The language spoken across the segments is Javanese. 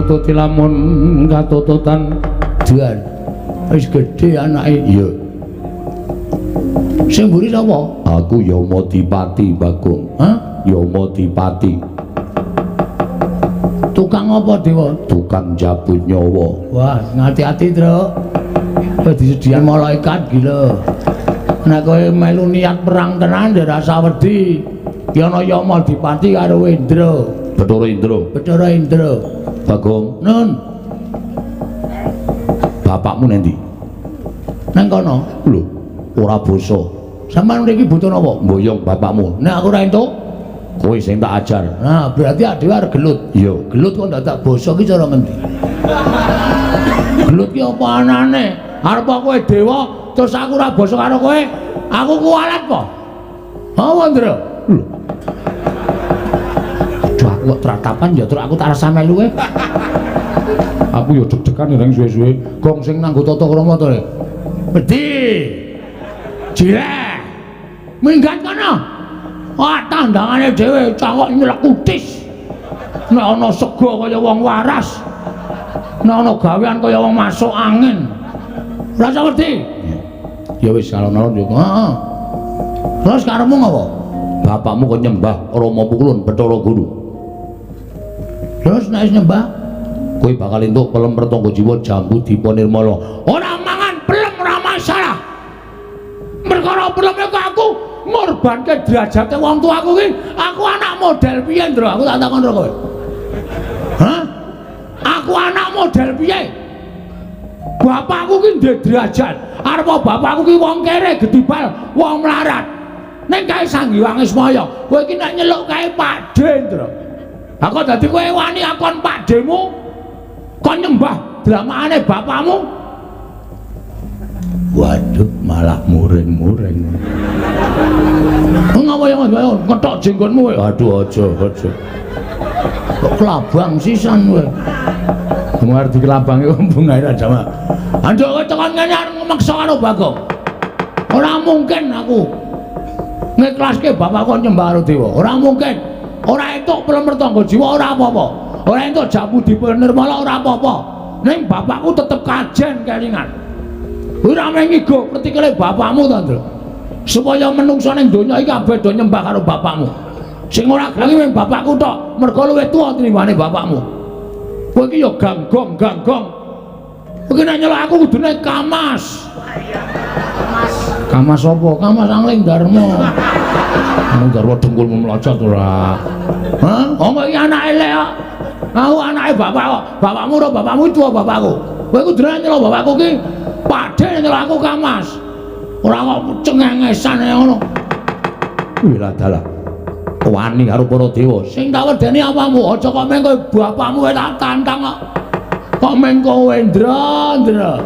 nututi lamun katututan Dian wis gedhe anake. Iya. Sing mburi sapa? Aku Yamadipati, Bagong. Hah? Yamadipati. Tukang apa, Dewa? Tukang jabut nyawa. Wah, ngati-ati, Truk. Kowe disediakan malaikat gila. Nek kowe melu niat perang tenan ya rasa wedi. Ki ana Yamadipati karo Indra. Bathara Indra. Bathara Indra. Bagong. Nun. Bapakmu nendi? Nang kono. Lho, ora basa. Sampeyan mriki butuh napa? Mboyong bapakmu. Nek aku ora entuk, kowe sing tak ajar. Nah, berarti dhewe arep gelut. Iya, gelut kok ndak tak basa ki cara ngendi? Gelut ki apa anane? Arep kowe dewa terus aku ora basa karo kowe. Aku kualat kok. Apa, Ndra? Lho. Aduh, aku kok tratapan ya terus aku tak rasa melu kowe. Aku ya deg-degan ning suwe-suwe. Gong sing nanggo tata krama to. Wedi. Jireh. Minggat kono. Wah, tandangane dhewe cakok nyelekutis. Nek ana sego kaya wong waras. Nek ana gawean kaya wong masuk angin. Rasa wedi. Ya wis alon-alon yo. Heeh. Terus karepmu ngopo? Bapakmu kok nyembah Rama Pukulun Bathara Guru. Terus nek nyembah kowe bakal entuk pelem pertangga jiwa Jambu Dipa Nirmala. Ora mangan pelem ora masalah. Perkara pelem iku aku ngorbanke derajate wong tuaku ki. Aku anak model piye, Ndra? Aku tak takon karo kowe. Hah? Aku anak model piye? Bapakku ki ndek derajat. Arep bapakku ki wong kere, gedibal, wong melarat. Ning kae Sanghyang Ismaya, kowe iki nek nyeluk kae Pakde, Ndra. Aku dadi kowe wani akon Pakdemu. Kon nyembah dramane bapakmu. Waduh, malah muring-muring. Ngapa ya ngetok jenggonmu kowe? Aduh, aja. Kok kelabang sisan kowe. Mung arep dikelabangi ombong ae aja mak. Anduk kowe tekan kene arep ngemaksa karo Bagong. Ora mungkin aku ngiklaske bapakku nyembah karo dewa. Ora mungkin. Ora entuk pelem pertangga jiwa ora apa-apa. Ora entuk Jambu Dipa Nirmala ora apa-apa. Ning bapakku tetep kajen kelingan. Ora mengigo pertikele bapakmu to, Ndra. Supaya menungso ning donya iki kabeh do nyembah karo bapakmu. Sing ora gelem mung bapakku tok, mergo luwih tuwa tinimbane bapakmu. Kowe iki ya ganggong. Kowe nek nyelok aku kudune Kamas. Kamas apa? Kamas Angling Darma. Angling Darma dengkulmu melocot ora. Hah? Wong iki anake lek kok. Aku anake bapak kok. Bapakmu ora bapakmu tuwa bapakku. Kowe kudune nyelok bapakku ki Pakde nyelok aku Kamas. Ora kok cengengesan ngono. Wila dalah. Wani karo para dewa. Sing tak wedeni apamu? Aja kok meng kowe bapakmu tak tantang kok. Kok meng kowe Ndra.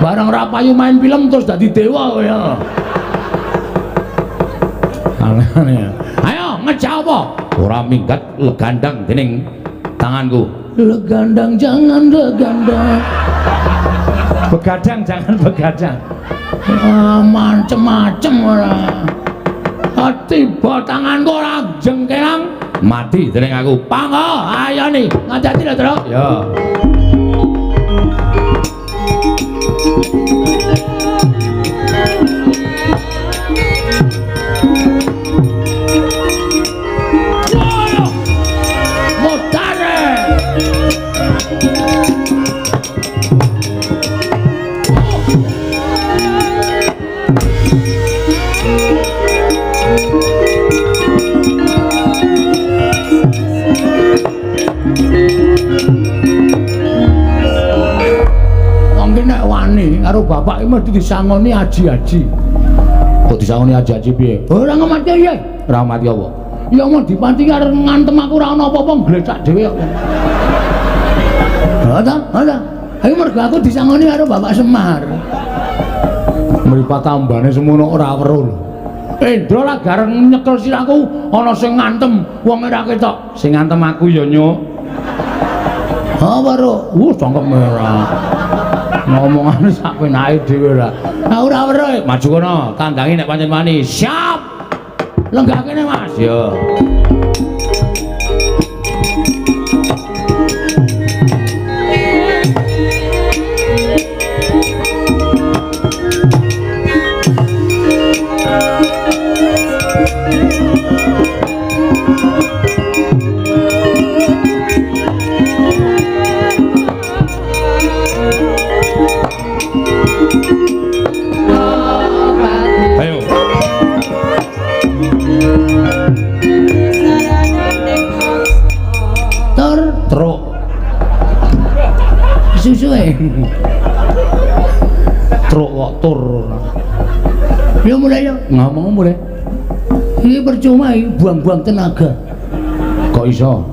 Barang ora payu main film terus dadi dewa kowe ya. Aneh. Ayo ngejak apa? Ora minggat legandang dening tanganku. Legandang jangan legandang. Begadang jangan begadang. Macem-macem ora. Tiba tanganku ora jengkelang mati dening aku. Panggo, ayo nih, ngajati lho, Tru. Ya. Karo bapak iki mesti disangoni aji-aji. Kok disangoni aji-aji piye? Ora ngamati piye? Ora mati apa? Ya mau dipati arep ngantem aku ora ana apa-apa nglecak dhewe kok. Ada. Ayo mergo aku disangoni karo Bapak Semar. Mripat tambane semono ora weruh. Indra lah gareng nyekel sirahku ana sing ngantem wong ora ketok. Sing ngantem aku ya, Nyuk. Ha weruh. Cangkem merah. Ngomongane sak penake dhewe ora. Ora weruh. Maju kono, kandangi nek pancen wani. Siap. Lenggah kene, Mas. Yo. susuhe. Truk kok tur. Ya mulai ya, ngomong mulai. Iki percuma iki buang-buang tenaga. Kok iso?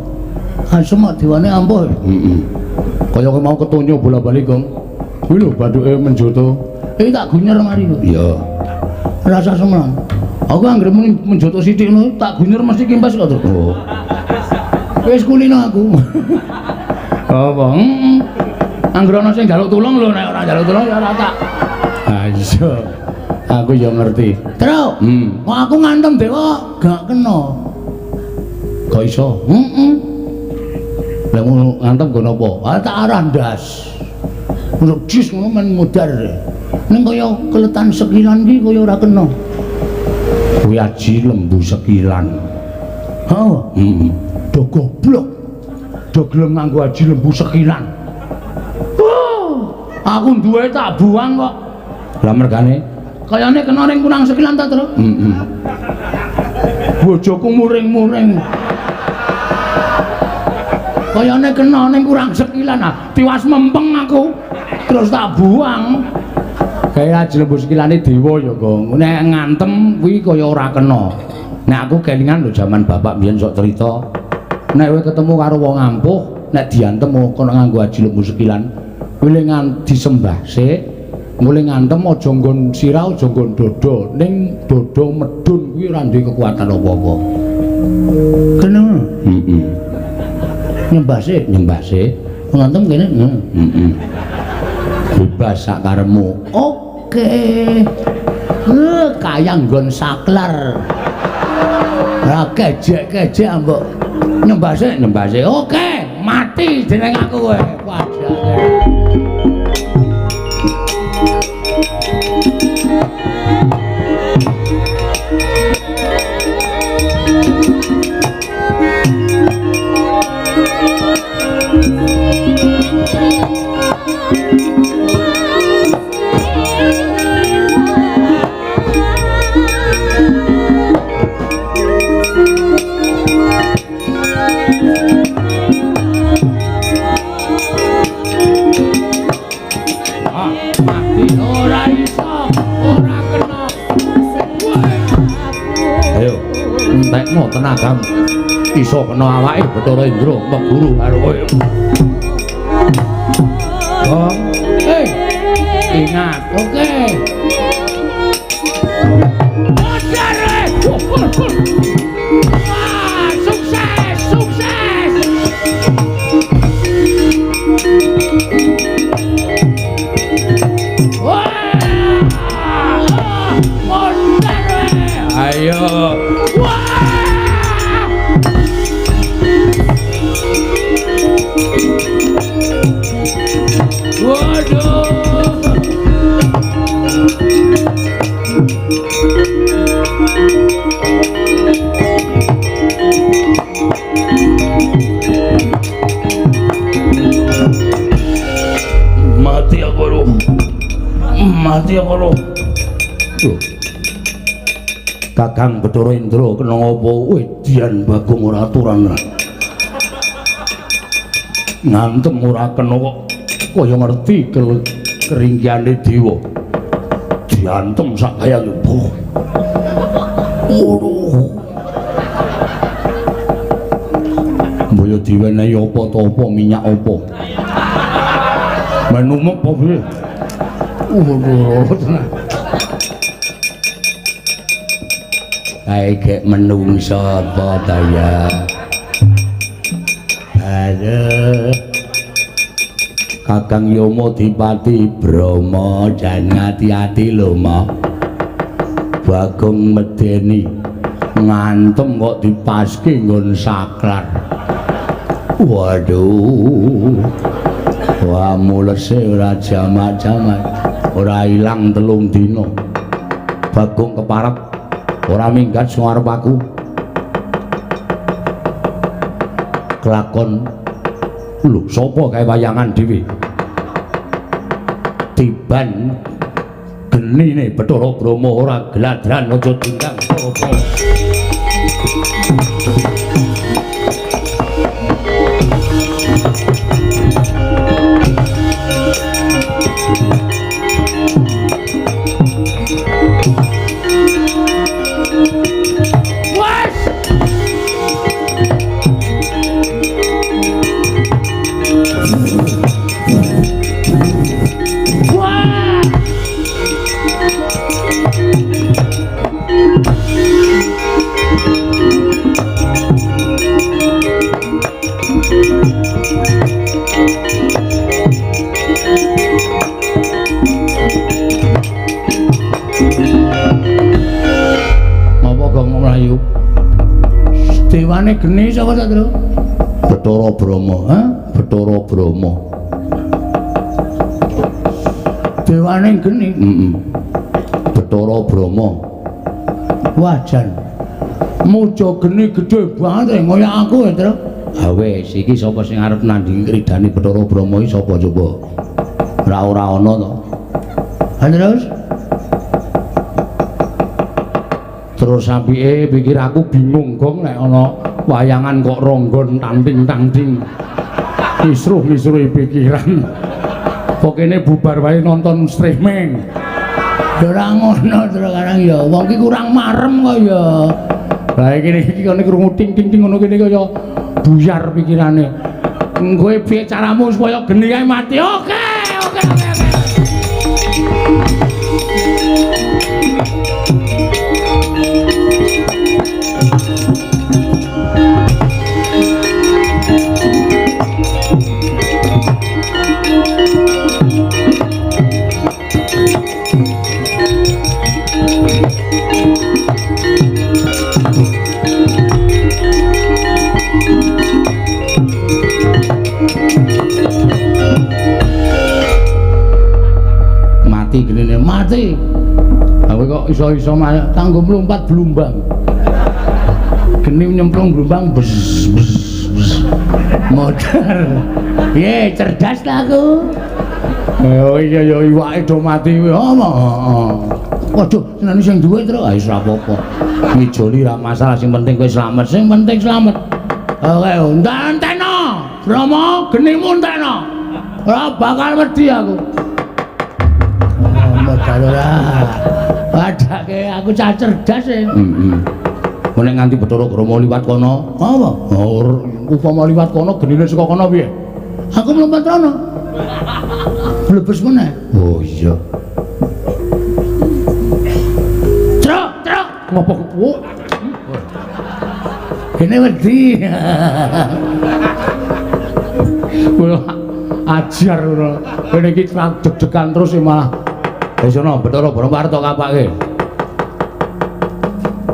Semak diwane ampuh. Kaya mau ketonyo bola-bali, Gong. Kuwi lho bathuke menjoto. Iki tak gunyer mari kok. Iya. Rasa semelan. Aku anggere muni menjoto sithik ngono, tak gunyer mesti kimpes kok, Tru. Oh. Wis kulino aku. Apa? Anggere ana sing njaluk tulung lho, nek ora njaluk tulung ya ora tak. Ha iya. Aku ya ngerti. Tru. Kok aku ngantem dewa gak kena. Kok iso? Lah ngono ngantem go napa? Ah tak arandas. Ngono jis ngono men mudar. Ning kaya keletan sekilan iki kaya ora kena. Kuwi aji lembu sekilan. Ha? Do goblok. Do gelem nganggo aji lembu sekilan. Aku duwe tak buang kok. Lah mergane kayane kena ning kurang sekilan ta, Tru? Bojoku muring-muring. Kayane kena ning kurang sekilan ah. Tiwas mempeng aku. Terus tak buang. Kaya aji lembu sekilane dewa ya, Gong. Nek ngantem kuwi kaya ora kena. Nek aku kelingan lho jaman bapak biyen sok cerita. Nek kowe ketemu karo wong ampuh, nek diantem kono nganggo aji lembu sekilan, kowe disembah sik, mulai ngantem aja nggon sirah, aja nggon dada. Ning dada medun kuwi ora duwe kekuatan apa-apa. Kena. Nyembah sik, nyembah sik. Ngantem kene. Bebas sak karepmu. Oke. Kaya nggon saklar. Ora kejek-kejek mbok. Nyembah sik, nyembah sik. Oke, mati jeneng aku kowe. Wajah. Entekno tenagamu iso kena awake Bathara Indra mbok guru karo kowe. Oh, ingat, oke. Sukses, sukses. Ayo. Mati apa lho? Kakang Bathara Indra kena apa? Wedian Bagong ora aturan. Ngantem ora kena kok kaya ngerti keringkiane dewa. Diantem sak kaya lho. Mbaya diwenehi apa ta apa minyak apa? Menumek apa piye? Kae gek menungso apa ta ya? Aduh. Kakang Yama Dipati Brama jan ngati-ati lho, Mak. Bagong medeni ngantem kok dipaske nggon saklar. Waduh. Wah mulese ora jamak-jamak. Ora ilang 3 dina. Bagong keparep ora minggat sing arep aku. Kelakon lho sapa kae wayangan dhewe. Tiban genine Bathara Brama ora gladran aja tingkang apa. geni sapa ta, Tru? Bathara Brahma, ha? Bathara Brahma. Dewane geni. Heeh. Bathara Brahma. Wajan. Muja geni gedhe banget ngoyak aku ya, Tru. Ha wis, iki sapa sing arep nandingi ridane Bathara Brahma iki sapa coba? Ora ana to. Terus apike pikir aku bingung gong nek ana wayangan kok ronggon tanting-tanting. Misruh-misruhi pikiran. Pokoknya bubar wae nonton streaming. Ya ora ngono terus karang ya wong ki kurang marem kok ya. Lah iki kene krungu ting-ting ngono kene kaya buyar pikirane. Kowe piye caramu supaya geni kae mati? Oke. Mati. Kowe kok iso-iso tanggo mlumpat blumbang. Geni nyemplung blumbang bes. Modar. Ye, cerdas ta aku. Oh iya ya iwake do mati kuwi. Waduh, senane sing duwe terus wis ora apa-apa. Ngijoli ra masalah, sing penting kowe slamet. Sing penting slamet. Oke, enteno. Bromo genimu enteno. Ora bakal wedi aku. Padake aku cah cerdas e. Nek nganti Bathara Brahma liwat kono, apa? Upama liwat kono genine saka kono piye? Aku mlumpat rono. Mlebes meneh. Oh iya. Truk. Ngopo ku? Kene wedi. Kulo ajar ngono. Kene iki deg-degan terus malah. Wis ana Bathara Brahma arep kapake.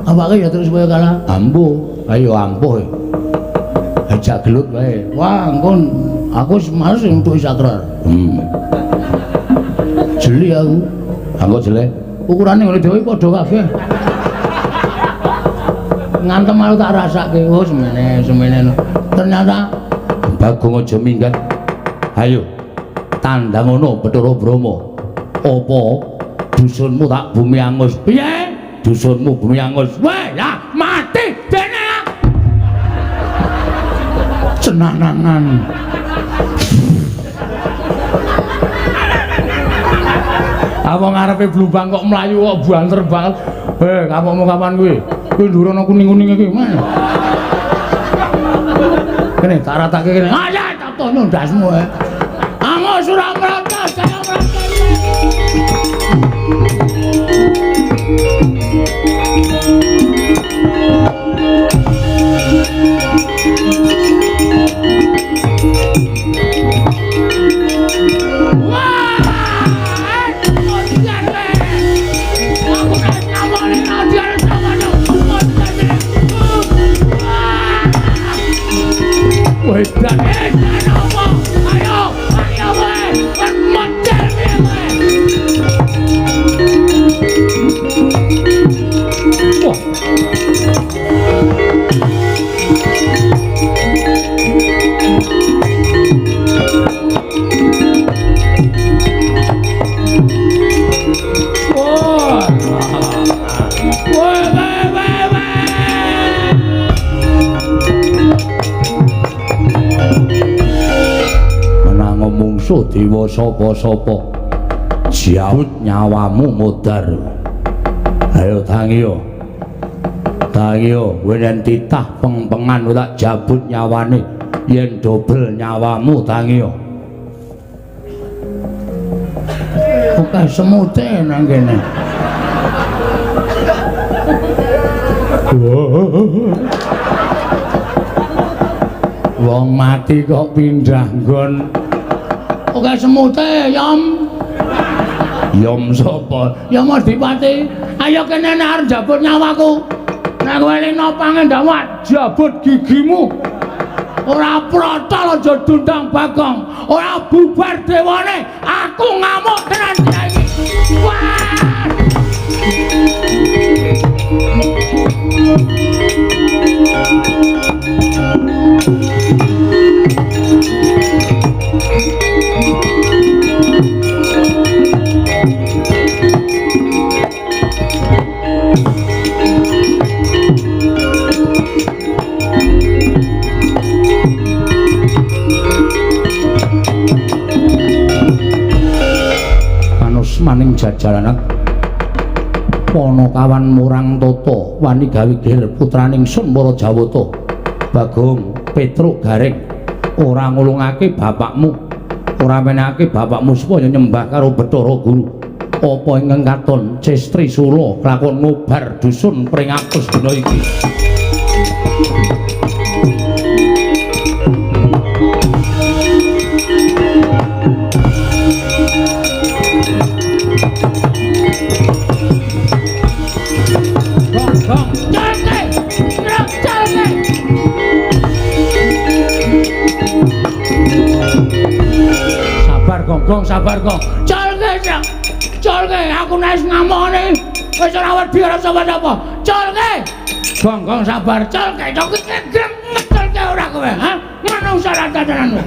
Apake ya terus kowe kalah. Ampuh. Ayo ampuh. Ajak gelut wae. Wah, engkon aku males untuk sakral. Jeli aku. Anggo jelek. Ukurane ngene dhewe padha kabeh. Ngantem aku tak rasake. Oh, semene. Ternyata Bagong aja minggat. Ayo. Tandang ngono Bathara Brahma. Apa dusunmu tak bumi angus? Piye? Dusunmu bumi angus. Weh, ya mati dene. Cenanangan. Apa ngarepe blumbang kok mlayu kok banter banget. Kamu kapan kuwi? Kuwi ndurono kuning-kuning iki. Kene tak ratake kene. Ayo tak tono ndasmu ae. Angus ora mrotes, kaya mrotes. Dewa sapa-sapa jabut nyawamu modar. Ayo tangiyo kowe yen titah pengpengan tak jabut nyawane yen dobel nyawamu tangiyo. Oke semute nang kene. Wong mati kok pindah nggon. Oke semute Yom sapa? Yom Adipati. Ayo kene arep jabut nyawaku. Nek kowe lino pangendhamu jabut gigimu. Ora protol aja dundang Bagong. Ora bubar dewane. Aku ngamuk tenan iki. Wah! Maning jajalanan Ponokawan murang toto wani gawe gelir putraning Sun Marajawata Bagong Petruk Garing ora ngulungake bapakmu ora menehake bapakmu supaya nyembah karo Bathara Guru apa ingkang katon Cestri Sula kelakon ngobar dusun pring atus dina iki sabar kok. Colke aku nek ngamone wis ora wedi ora sapa-sapa. Colke. Gong sabar, colke. Colke ora kowe, ha? Manungsa ra dadananmu.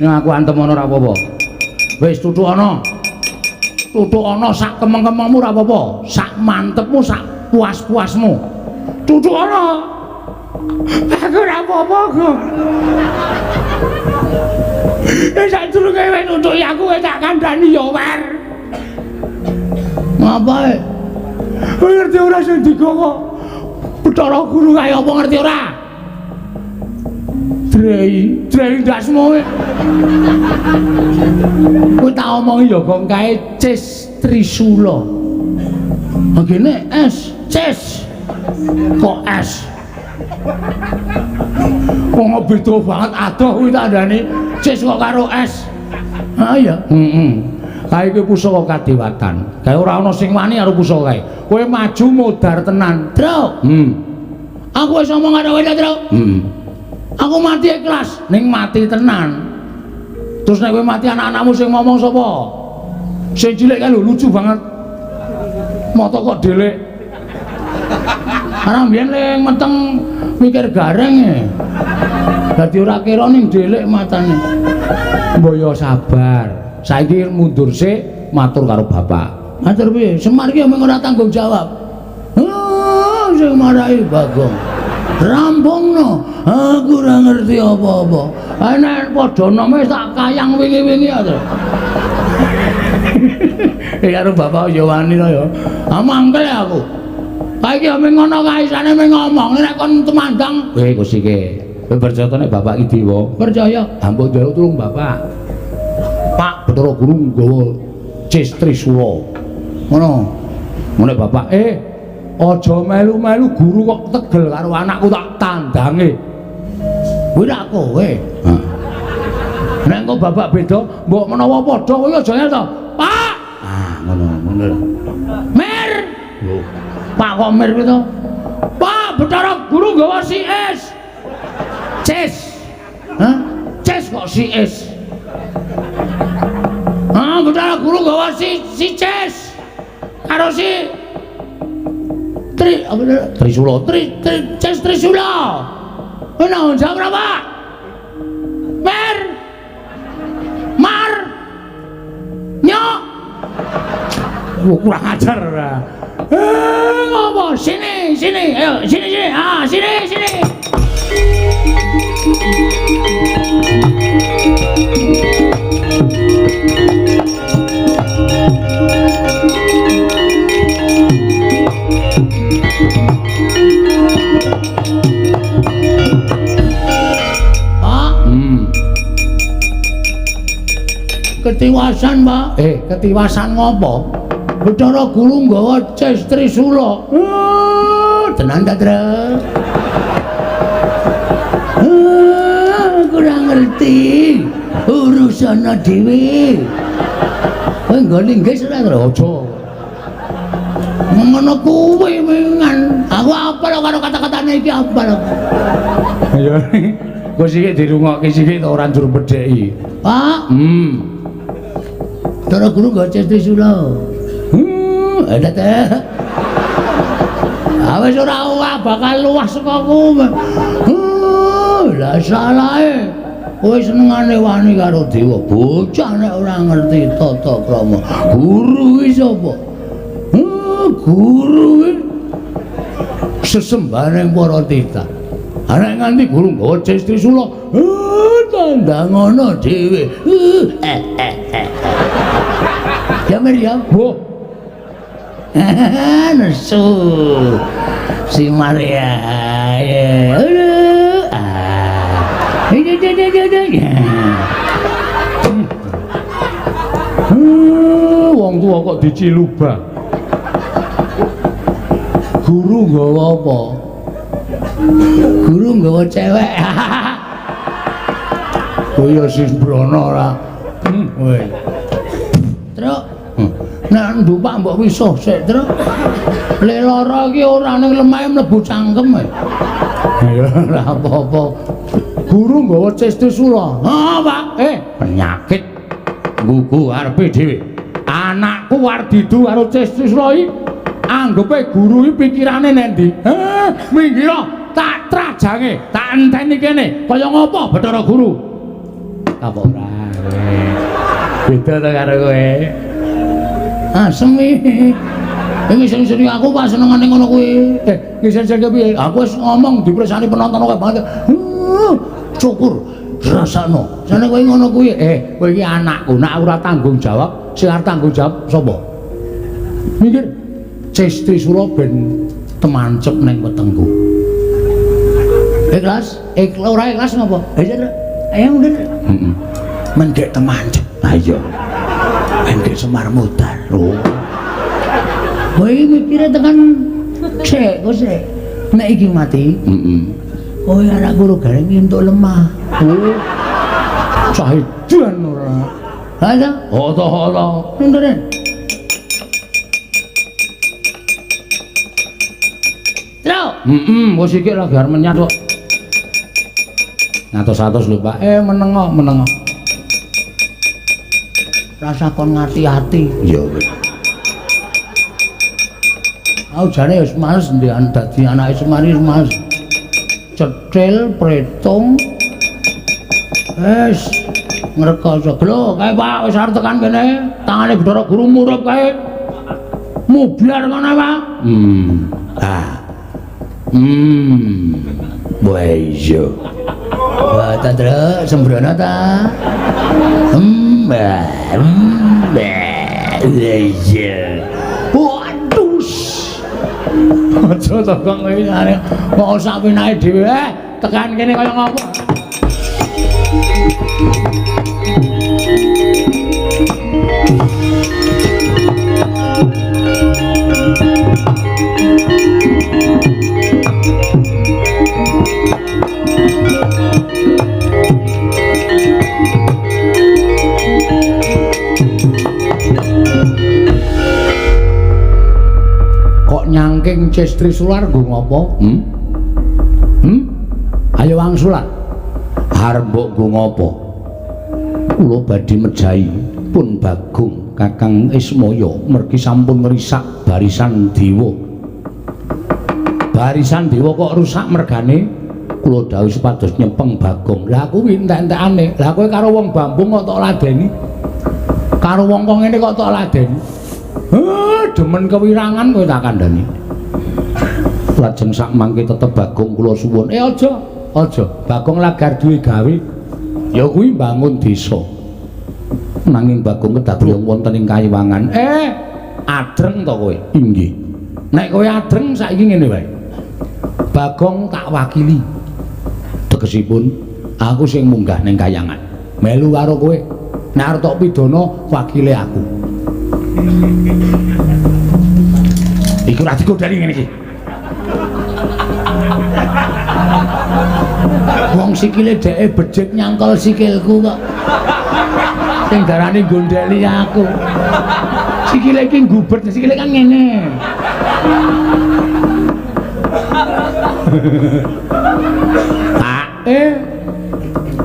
Nek aku antem ana ora apa-apa. Wis tutuk ana. Tutuk ana sak kemeng-kemengmu ora apa-apa. Sak mantepmu, sak puas-puasmu. Tutuk ana. Aku ora apa-apa kok. Sak durunge wis nutuki aku wis tak kandhani ya wer. Ngapae? Kowe ngerti ora sing digawa? Bathara Guru kaya apa ngerti ora? Drei ndasmu. Kowe tak omongi ya kok kae Cis Trisula. Agene S, Cis. Kok S? Kok beda banget adoh kuwi tandane Cis kok karo S. Ha iya. Kae iki pusaka kadewatan. Kae ora ana sing wani karo pusaka kae. Kowe maju modar tenan, Tru. Aku wis ngomong karo kowe, Tru. Aku mati ikhlas, ning mati tenan. Terus nek kowe mati anak-anakmu sing ngomong sapa? Sing cilik kae lho lucu banget. Mata kok dhelek. Karena mbiyen ling meteng mikir gareng e. Dadi ora kira ning dhelek matane. Mboyo sabar. Saiki mundur sik matur karo bapak. Matur piye? Semar iki mung ora tanggung jawab. Sing marahi Bagong. Rampungno. Aku ora ngerti apa-apa. Nek padha nome tak kayang wingi-wingi to. Karo bapak ya wani to ya. Mangkel aku. Saiki mung ngono kaisane mung ngomong nek kon temandang. Kowe kusike. Kowe percaya nek bapak iki dewa? Percaya. Ampun njaluk tulung bapak. Pak Bathara Guru nggawa Cis Trisula. Ngono. Ngene bapak, aja melu-melu guru kok tegel karo anakku tak tandange. Kuwi rak kowe. Heeh. Nek engko bapak beda, mbok menawa padha kowe aja ngene to. Pak. Ngono. Mir. Lho. Pak kok mir kuwi to? Pak Bathara Guru nggawa si es. Cis. Hah? Cis kok si es. Bathara Guru nggawa si Cis. Karo si Trisula. Cis Trisula. Ono jam berapa? Mer. Mar. Nyok. Kurang ajar ora. Ngopo? Sini. Ayo, sini. Sini. Ketiwasan, Pak. Ketiwasan ngopo? Bathara Guru nggawa Cis Trisula. Tenan ta, Tru? Kurang ngerti. Urusana dhewe. Kowe nggo linggis ora, Tru? Aja. Ngono kuwi mengan. Aku apal karo kata-katane iki apal. Ya. Kok sik dirungokke sik ora njur bedheki. Pak. Cara guru gak Trisula. Ada teh. Awes ora bakal luwah saka kowe. Lah salahe. Kowe senengane wani karo dewa. Bocah nek ora ngerti tata krama. Guru iki sapa? Guru iki sesembaring para titah. Ana nganti guru nggawa Trisula. Tandang ngono dhewe. Ya Maryam, Bu. Nesu. Si Maria. Wong tuwa kok dicilubah. Guru nggawa apa? Guru nggawa cewek. Kaya Sisbrana ora. Weh. Truk. Nek ndupak mbok wisuh sik, Truk. Lek lara iki ora ning lemahe mlebu cangkem. Ya ora apa-apa. Guru nggawa Trisula. Pak. Penyakit nggugu arepe dhewe. Anakku Wardidu karo Trisula iki anggepe guru iki pikirane nek ndi? Minggir tak trajange, tak enteni kene. Kaya ngopo Bathara Guru? Apa ora? Beda ta karo kowe? Semi. Iki sing aku pas senengane ngono kuwi. Iki sing piye? Aku wis ngomong dipresani penonton kok banget. Syukur rasano. Jane kowe ngono kuwi. Kowe iki anakku, nek ora tanggung jawab, sing arep tanggung jawab sapa? Mikir Trisula ben temancep ning wetengku. Ikhlas? Ora ikhlas ngopo? Ayo udah. Mendek temancep. Ayo. Mendek Semar Mudar. Kowe mikire tekan sik, kok sik. Nek iki mati, kowe anak guru gareng entuk lemah. Sahidan ora. Ada? Hoto-hoto. Ndene. Tro. Wis iki lagi arep menyat kok. Ngatos-atos lho, Pak. Menengo. Rasa kon ngati-ati. Ya wis. Aku jane wis males ndek dadi anake Semari males. Cetil pretung. Wis ngrekoso lho, kae Pak wis arep tekan kene. Tangane Bathara Guru murup kae. Mublar ngono, Pak. Boyo. Wah, Tandra sembrono ta? Waduh. Aja tekan kowe arek kok sak penake dhewe tekan kene kaya ngopo? Nyangking Trisula nggo ngopo? Ayo wangsulan. Arep mbok nggo ngopo? Kula badhe mejahi pun Bagong Kakang Ismaya mergi sampun ngrisak barisan dewa. Barisan dewa kok rusak mergane kula dawuh supados nyepeng Bagong. Lah kuwi entek-entekane. Lah kowe karo wong Bambung kok tok ladeni? Karo wong kok ngene kok tok ladeni? Demen kewirangan kowe tak kandhani. Lajeng sak mangke tetep Bagong kula suwun. Aja. Bagong lagar duwe gawe. Ya kuwi mbangun desa. Nanging Bagong kedadoyan wonten ing Kayiwangan. Adreng to kowe? Inggih. Nek kowe adreng saiki ngene wae. Bagong tak wakili. Tegesipun aku sing munggah ning Kayangan. Melu karo kowe. Nek arep tok pidana wakile aku. Iku ora digodani ngene iki. Wong sikile dheke becik nyangkol sikilku kok. Sing darani gondeli aku. Sikile iki ngubet, sikile kan ngene. Pak,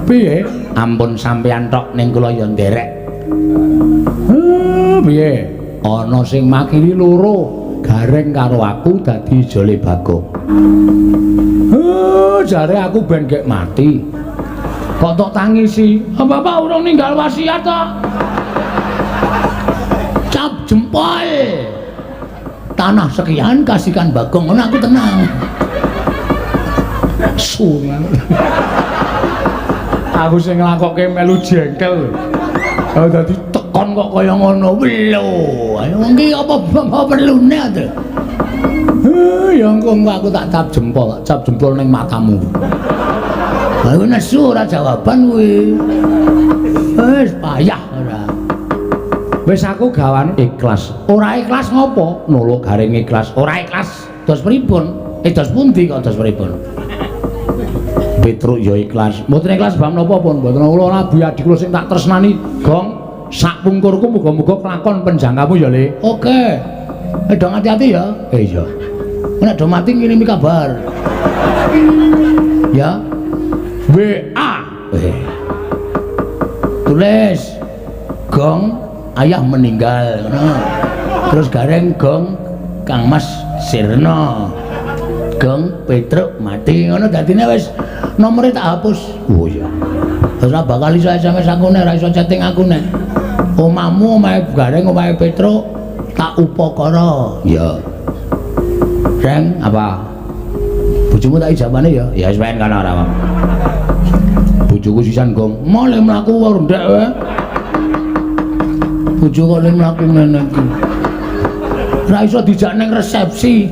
piye? Ampun sampeyan tok ning kula ya nderek. Piye? Ana sing makili loro, Gareng karo aku dadi jole Bagong. Jare aku ben gek mati. Kok tok tangisi? Bapak urung ninggal wasiat kok. Cap jempol. Tanah sekian kasihkan Bagong, ngono aku tenang. Sungan. Aku sing nglakokke melu jengkel. Oh dadi tekon kok kaya ngono. Lho, ayo iki apa perlune ate? Ya engko aku tak cap jempol ning matamu. Aku nesu ora jawaban kuwi. Wis payah ora. Wis aku gawane ikhlas. Ora ikhlas ngopo? Nuluk Gareng ikhlas. Ora ikhlas. Dos pripun? Dos pundi kok dos pripun? Petruk ya ikhlas. Mboten ikhlas bab napa pun, mboten kula nabi adik kula sing tak tresnani. Gong, sak pungkurku muga-muga kelakon penjangkamu ya, Le. Oke. Dong hati-hati ya. Iya. Nek do mati ngirimi kabar. Ya. WA. Tulis. Gong, ayah meninggal. Nah. Terus Gareng gong Kang Mas Sirna. Gong Petruk mati ngono dadine wis nomore tak hapus. Oh iya. Terus ora bakal iso SMS aku nek ora iso chatting aku nek. Omahmu omahe Gareng omahe Petruk tak upakara. Iya. Reng apa? Bojomu tak ijabane ya. Ya wis pengen kana ora. Bojoku sisan gong. Mole mlaku wae ndek wae. Bojo kok le mlaku ngene iki. Ora iso dijak ning resepsi.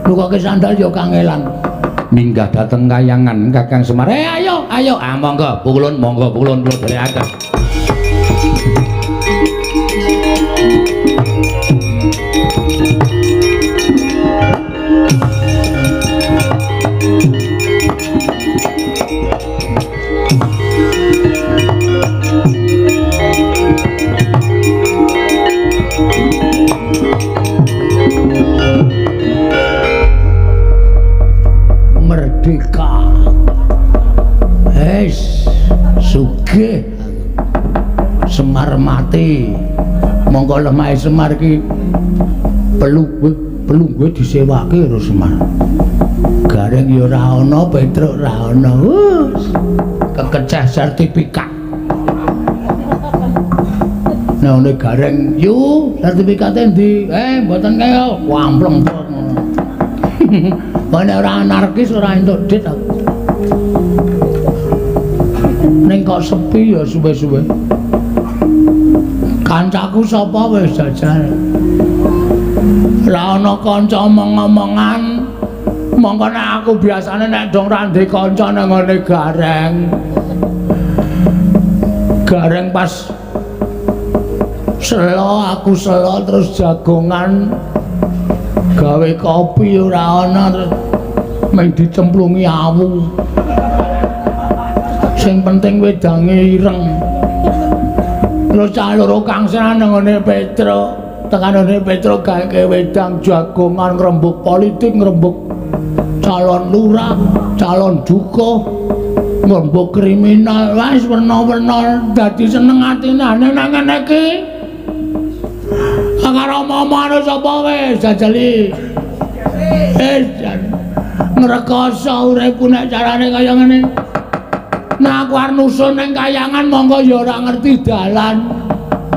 Lu kok sandal ya kangelan. Minggah dateng kayangan Kakang Semar. Ayo. Ah monggo pukulun kula dherekaken. Merdeka. Sugih. Semar mati. Monggo lemahe Semar ki pelu gue disewake karo Semar. Gareng ya ora ana, Petruk ora ana. Kekeceh sertifikat. Nah, nek Gareng yu sertifikate ndi? Mboten kaya wampleng ngono. Bane ora anarkis ora entuk dit aku. Ning kok sepi ya suwe-suwe. Kancaku sapa wis jajal. Lah ana kanca omong-omongan. Mongko nek aku biasane nek dong ra ndek kanca nang ngene Gareng. Gareng pas aku selo terus jagongan gawe kopi ora ana terus mung dicemplungi awu. Sing penting wedange ireng. Terus cah loro kangsenan nang ngene Petruk. Tekanane Petruk gawe wedang jagongan ngrembug politik, ngrembug calon lurah, calon dukuh, ngrembug kriminal. Wis werna-werna dadi seneng atine nang ngene iki. Karo momone sapa wis jajali. Ngrekoso uripku nek carane kaya ngene. Nah aku arep nusun ning kayangan monggo ya ora ngerti dalan.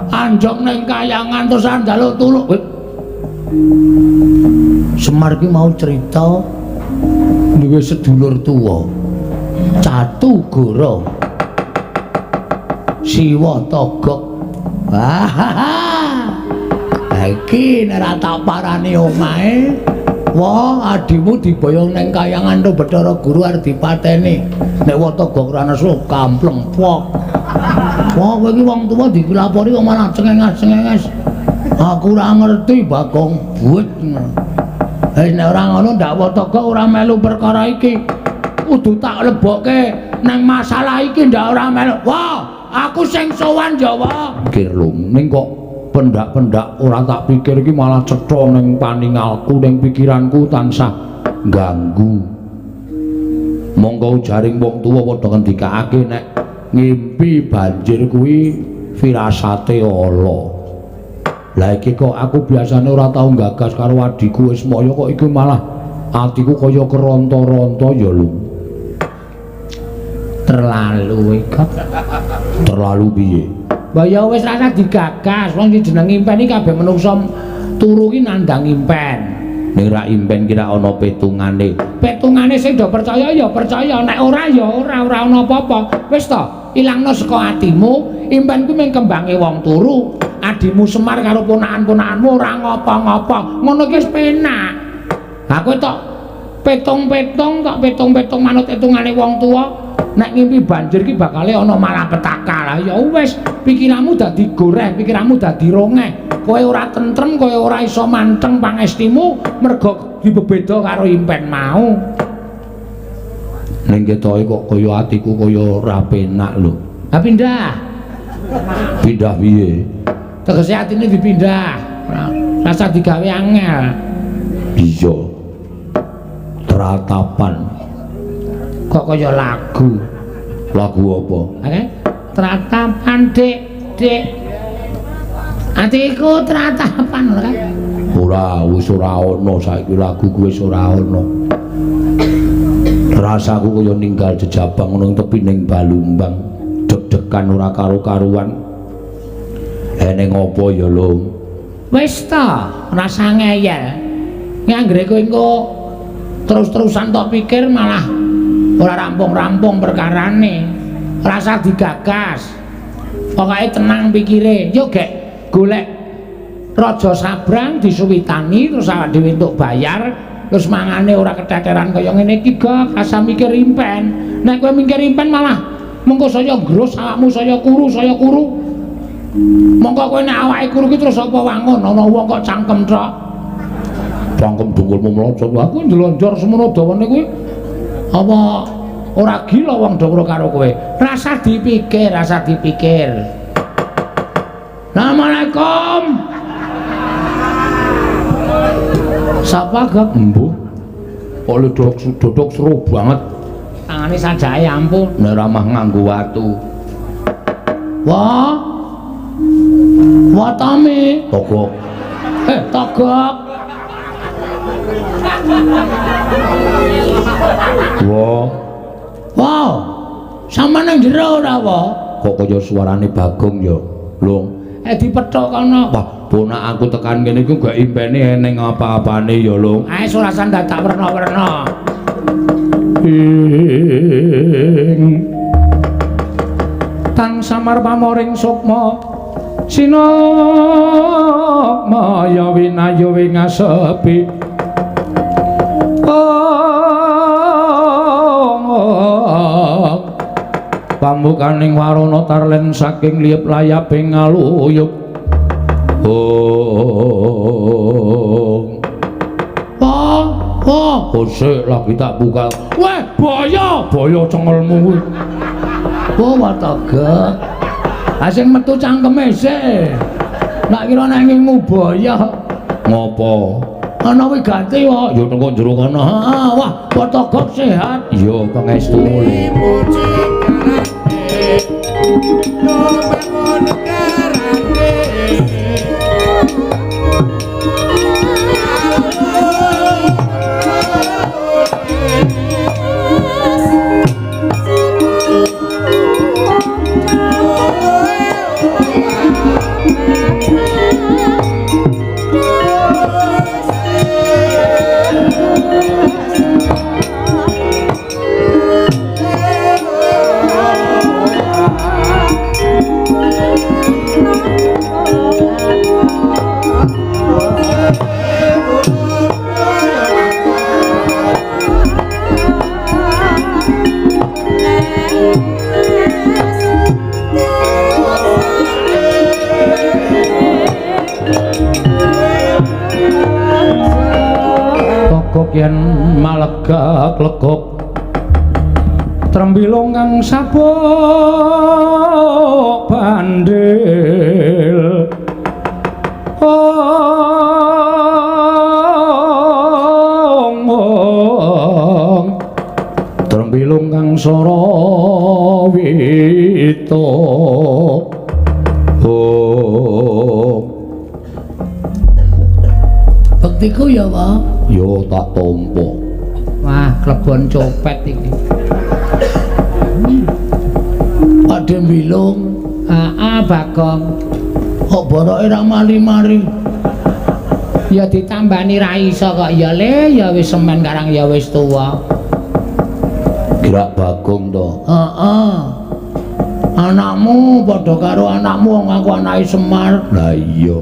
Anjong ning kayangan terus njaluk tuluk. Semar ki mau cerita duwe sedulur tuwa. Catu Goro. Siwa Togok. Iki nek ora tak parani omahe, wah adimu diboyong ning kayangan to Bathara Guru arep dipateni. Nek Watogok ora nesu kampleng pok. Wah kowe iki wong tuwa dilapori kok malah cengenges-cengenges. Aku ora ngerti Bagong buet. Nek ora ngono ndak Watogok ora melu perkara iki. Kudu tak lebokke nang masalah iki ndak ora melu. Wah, aku sing sowan Jawa. Mikir lho ning kok pendak-pendak ora tak pikir iki malah cetha ning paningalku ning pikiranku tansah ganggu. Monggo jaring wong tuwa padha ngendikake nek ngimpi banjir kuwi firasate ala. Lah iki kok aku biasane ora tau gagas karo adikku wis moyo kok iki malah atiku kaya keronta-ronta ya lho. Terlalu iki. Terlalu piye? Lah ya wis rasa digagas, wong iki jeneng impen iki kabeh manungsa turu ki nandang impen. Nek ra impen kira ana petungane. Petungane sing do percaya ya percaya, nek ora ya ora ana apa-apa. Wis to, ilangno saka atimu, impen kuwi mung kembange wong turu. Adimu Semar karo ponakan-ponakanmu ora ngapa-ngapa. Ngono ki wis penak. Ha kowe tok petung-petung tok petung-petung manut etungane wong tuwa. Nek ngimpi banjir ki bakale ana malapetaka. Lah ya wis, pikiranmu dadi goreh, pikiranmu dadi rongeh. Kowe ora tentrem, kowe ora iso manteng pangestimu mergo dibebeda karo impen mau. Ning ketoke kok kaya atiku kaya ora penak lho. Ha pindah. Pindah piye? Tegese atine dipindah. Rasa digawe angel. Iya. Teratapan. Kok kaya lagu. Lagu apa? Oke. Teratapan Dik, Dik. Atiku teratapan lho kan. Ora, wis ora ana saiki lagu kuwi wis ora ana. Rasaku kaya ninggal jejabang ngono tepining balumbang. Deg-degan ora karo-karuan. Ning apa ya lho? Wis ta, rasa ngeyel. Nganggere kowe engko terus-terusan tok pikir malah ora rampung-rampung perkarane. Rasa digagas. Pokoke tenang pikire. Yo gek golek Raja Sabrang disuwitani terus awak dhewe entuk bayar, terus mangane ora keteteran kaya ngene iki gak rasa mikir impen. Nek kowe mikir impen malah mengko saya grus awakmu saya kuru. Mongko kowe nek awake kuru ki terus apa wangun ana wong kok cangkem tok. Cangkem dungkulmu mlocot. Aku ndelonjor semono dawane kuwi. Apa ora gila wong do karo kowe. Rasa dipikir. Assalamualaikum. Sapa gak embuh? Oleh dodok seru banget. Tangane sajae ampun. Nek ramah nganggo watu. Wah. Watame togok. Togok. Wow. Sama nang jero ora wa? Kok kaya suarane Bagong ya. Lho, dipethuk kono. Wah, ponakku tekan kene iku gak impene eneng apa-apane ya, Lho. Ae surasan dadak werna-werna. Tang samar pamoring sukma Sina maya winayu wingasepi pambukaning warana tarlen saking liep layaping ngaluyup sik lagi tak buka. Weh, boyo cengelmu. Wataga. Asing metu cangkeme sik. Nak kira nek ngingmu boyo. Ngopo? Ana wigati kok. Ya tengko jero kono. Wah, Batagok sehat. Ya pangestu mule. Yen malegak legok trembilung kang sabok bandil sangsara wito bektiku ya Pak yo tak tampa wah klebon copet iki Ade Bilung Bagong kok boroke ra mari-mari ya ditambani ra iso kok ya le ya wis semen karang ya wis tuwa gerak Bagong to heeh anakmu padha karo anakmu wong aku anake Semar lah iya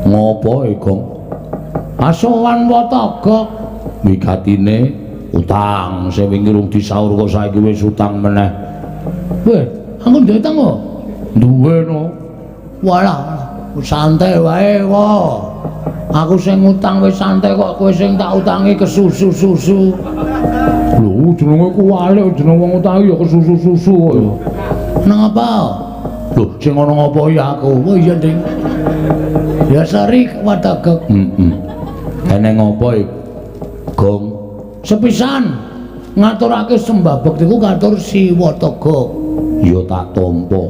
ngopo Gong asowan Wataga mikatine utang sing wingi rung disaur kok saiki wis utang meneh weh aku duwe utang kok duwe no walah santai wae kok aku sing utang wis santai kok kowe sing tak utangi kesusu-susu lho jenenge kuwale jeneng wong utang ya kesusu-susu kok ya nang apa lho sing ana ngapa ya aku oh iya ding ya sari Wataga eneng ngapa Gong sepisan ngaturake sembah bektiku katur si Wataga ya tak tampa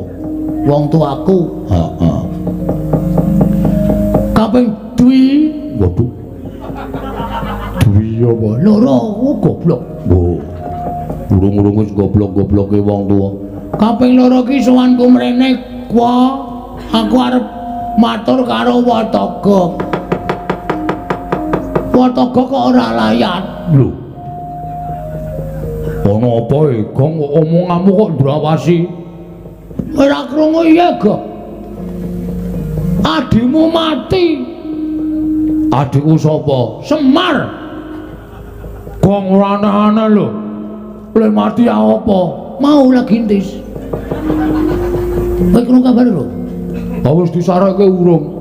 wong tuaku heeh kaping dwi waduh dwi apa loro goblok oh urung-urung wis goblok-gobloke wong tuwa kaping loro ki sowanku mrene kwa aku arep matur karo Wataga Wataga kok ora layat lho ana apa Gong omonganmu kok ndrawasi ora krungu iya kok adimu mati adikku sapa Semar Gong ora aneh-aneh lho le mati apa mau lagi ntis kowe krungu kabar lho wis disareke urung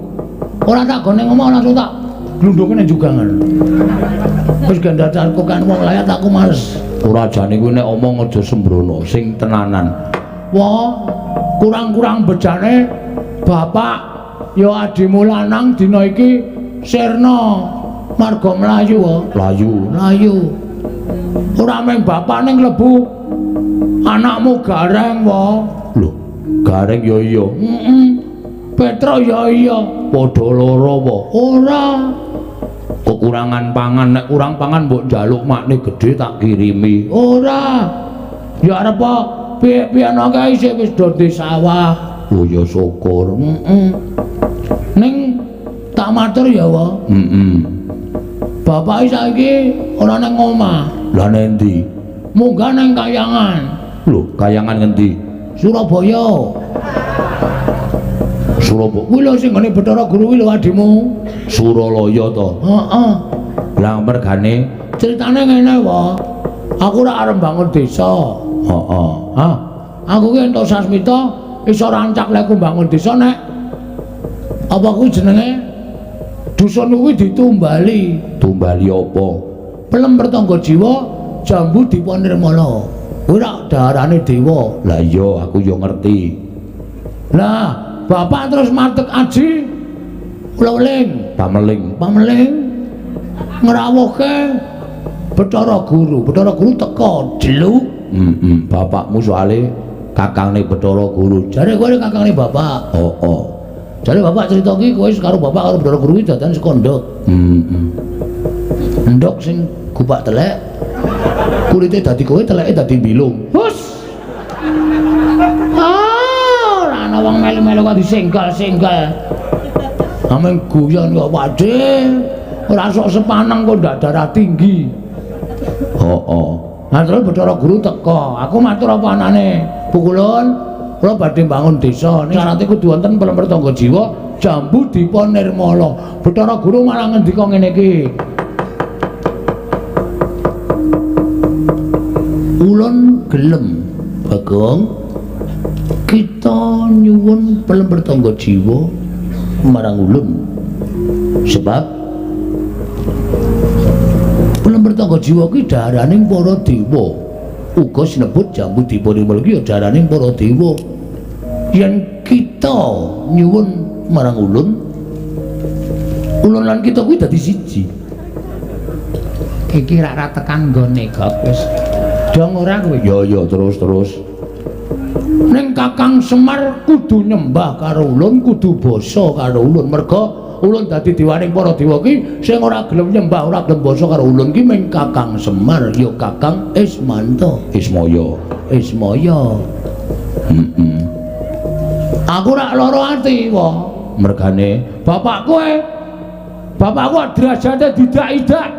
ora tak gone ngomong langsung tak glundhoke nang jugangan wis gandatanku kan wong layat aku males ora jane kuwi nek omong aja sembrono sing tenanan wah kurang-kurang bejane bapak ya adimu lanang dina iki sirna marga mlayu layu ora mung bapak ning klebu anakmu Gareng wae lho Gareng ya iya Petro ya iya padha lara apa ora kekurangan pangan nek kurang pangan mbok njaluk makne gedhe tak kirimi ora ya arep piye-piye kae isih wis do di sawah oh ya syukur ning tak matur ya wa bapak saiki ora nang omah lah nendi munggah nang Kayangan lho Kayangan ngendi Surabaya kuwi lho sing ngene Bathara Guru kuwi lho adimu Suralaya to heeh lah mergane ceritane ngene wa aku ora arep bangun desa heeh aku ki entuk sasmita iso rancak lek ku bangun desa nek apa kuwi jenenge dusun kuwi ditumbali apa pelem pertangga jiwa jambu diponirmala kuwi rak darane dewa lah iya aku yo ngerti lah bapak terus matek aji uling pameling ngrawuhke Bathara Guru teko jeluk bapakmu soalé kakangne Bathara Guru jare kowe kakangne bapak jare bapak cerita iki kowe karo bapak karo Bathara Guru iki dadan sekondok ndok sing gupak telek kulite dadi kowe teleke dadi bilung hus ora ana wong melu-melu kok disenggal-senggal ameng guyon kok padhe ora sok sepaneng kok ndak darah tinggi nah terus Bathara Guru teko aku matur apa anane pukulun kula badhe bangun desa ning syaratnya kudu wonten pelem pertangga jiwa jambu diponirmala Bathara Guru malah ngendika ngene iki ulun gelem Bagong kita nyuwun pelem pertangga jiwa marang ulun sebab pelem pertangga jiwa kuwi daraning para dewa uga sinebut jambu diponirmala kuwi ya daraning para dewa yen kita nyuwun marang ulun lan kita kuwi dadi siji iki rak tekan nggone kok wis dong ora kowe. Ya terus. Ning Kakang Semar kudu nyembah karo ulun, kudu basa karo ulun. Merga ulun dadi diwaning para dewa ki sing ora gelem nyembah, ora gelem basa karo ulun ki mung Kakang Semar, ya Kakang Ismanto. Ismaya. Aku rak loro ati wae. Mergane Bapakku derajate didak-idak.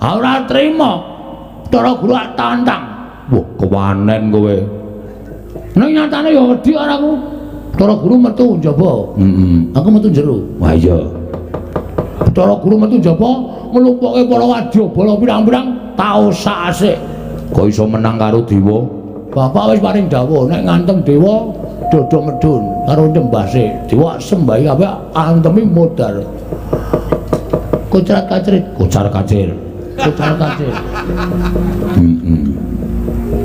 Ora trima. Cara guru tantang. wah kewanen kowe. Ning nyatane ya wedi karo aku. Cara guru metu njaba. Aku metu jero. Wah iya. Cara guru metu njaba nglumpuke para wadyabala pirang-pirang tau sasik. Kok iso menang karo dewa? Bapak wis paring dawuh nek ngantem dewa dodo medun karo nyembase. Dewa sembahi kabeh antemi modal. Kocar-kacir.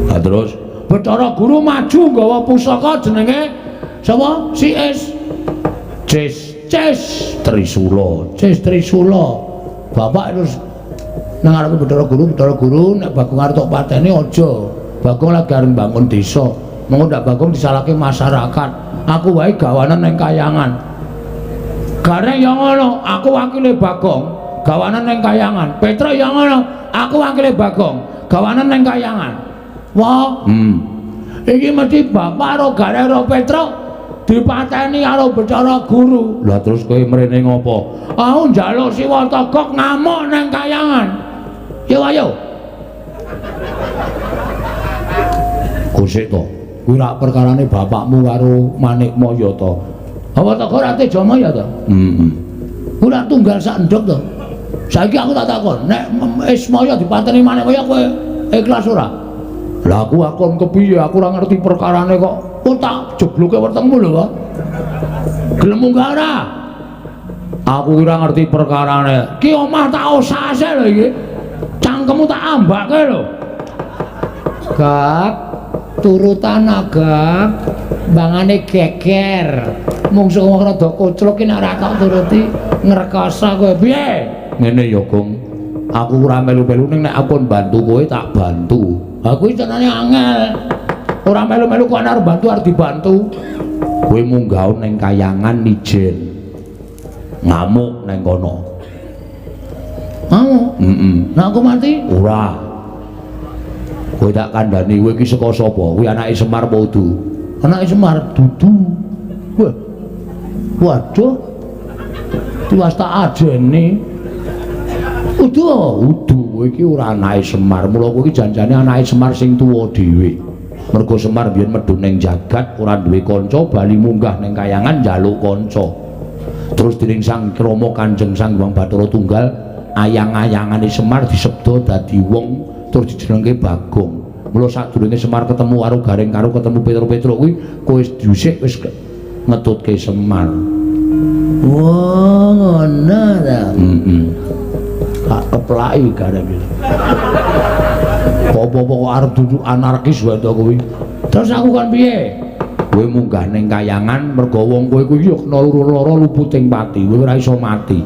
Lah terus Bathara Guru maju nggawa pusaka jenenge sapa? Cis Trisula. Bapak terus nang arep Bathara Guru nek Bagong arep tok pateni aja. Bagong lagi arep bangun desa. Mengko ndak Bagong disalahke masyarakat. Aku wae gawanan ning kayangan. Gareng yang ngono, aku wakile Bagong, gawanan ning kayangan. Petra yang ngono, aku wakile Bagong, gawanan ning kayangan. Wah. Iki mesti bapak karo Gareng karo Petra dipateni karo Bathara Guru. Lah terus kowe mrene ngopo? Aku njaluk Siwa Togok ngamuk ning kayangan. Yo ayo. Gosek to. Kuwi rak perkarane bapakmu karo Manikmaya to. Apa Togok ra Tejamaya to? Kuwi rak tunggal sak ndok to. Saiki aku tak takon, nek Ismaya dipateni Manikmaya kowe ikhlas ora? Lah aku akon kepiye? Aku ora ngerti perkarane kok. Oh tak jebloke wetengmu lho kok. Gelem munggah ora? Aku ora ngerti perkarane. Ki omah tak osase lho iki. Cangkemmu tak ambake lho. Gak turutan agak bangane geger. Mungsuh wong rada koclok ki nek ora kok turuti ngrekoso kowe piye? Ngene ya, Gong. Aku ora melu-melu ning nek aku bantu kowe tak bantu. Aku iki carane angel. Ora melu-melu kok arep bantu arep dibantu. Kowe munggah ning kayangan nijen. Ngamuk ning kono. Mau? Nah aku mati? Ora. Kowe tak kandhani kowe iki saka sapa? Kuwi anake Semar apa Udu? Anake Semar dudu. Wah. Waduh. Diwasta ajene. Udu kowe iki ora anake Semar. Mula kowe iki janjane anake Semar sing tuwa dhewe. Mergo Semar biyen medhun ning jagat ora duwe kanca, bali munggah ning kayangan njaluk kanca. Terus dening Sang Rama Kanjeng Sang Hyang Bathara Tunggal, ayang-ayangane Semar disebda dadi wong terus dijenengke Bagong. Mula sadurunge Semar ketemu karo Gareng karo ketemu Petruk kuwi kowe wis dhisik wis ngetutke Semar. Wah, ngono ta. Gak keplaki Gareng iki. Apa-apa kok arep duduk anarkis wae to kuwi. Terus aku kan piye? Kowe munggah ning kayangan mergo wong kowe kuwi ya kena lara luputing pati, kowe ora iso mati.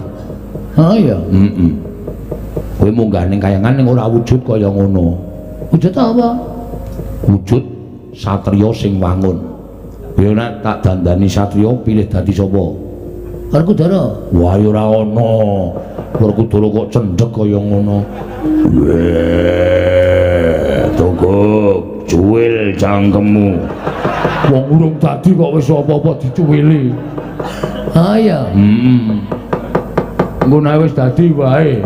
Ha iya. Kowe munggah ning kayangan ning ora wujud kaya ngono. Wujud apa? Wujud satriya sing wangun. Ya nek tak dandani satriya pilih dadi sapa? Werkudara. Wah ya ora ana. Werkudara kok cendhek kaya ngono. Togok, cuwil cangkemmu. Wong urung tadi kok wis apa-apa dicuwili. Ha iya. Engko nek wis dadi wae.